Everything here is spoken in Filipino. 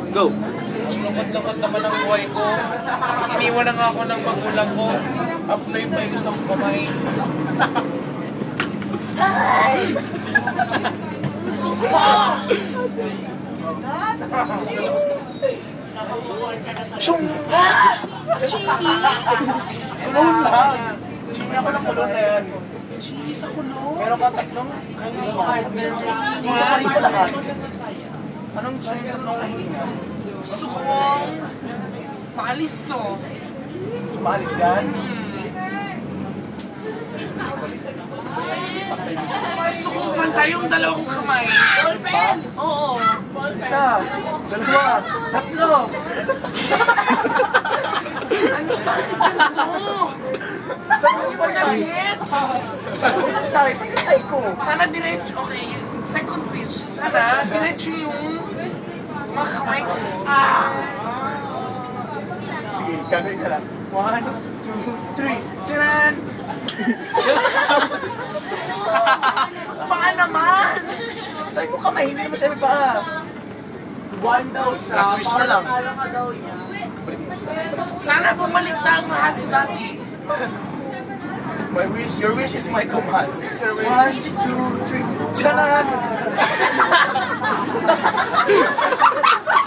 Go! Lungkot-lungkot naman ang buhay ko. Iniwan na nga ako ng magulang ko. Apply pa yung isang kamay. Ay! Tupa! Siyong! Chini! Kulon lang! Chini ako ng kulon na yan. Chini sa kulong? Meron ka tatlong kahilingan. Dito pa rin ko lahat. Anong sunod ng kahilingan? Gusto kong maalis to. Sumalis yan? Gusto kong pantay yung dalawang kamay. Oo. Isa, dalawa, tatlo. Ano, bakit ganito? Hindi mo na-gets. Pagkatay ko. Sana diretso, okay. Second pitch. Sana diretso yung mga kamay ko. Sige, gagawin ka lang. 1, 2, 3. Tiran! Paa naman! Sabi mo kamay, hindi naman sabi pa. 1 daw siya. Last wish na lang. Sana bumalik na ang lahat sa dati. My wish, your wish is my command. 1, 2, 3. Tiran!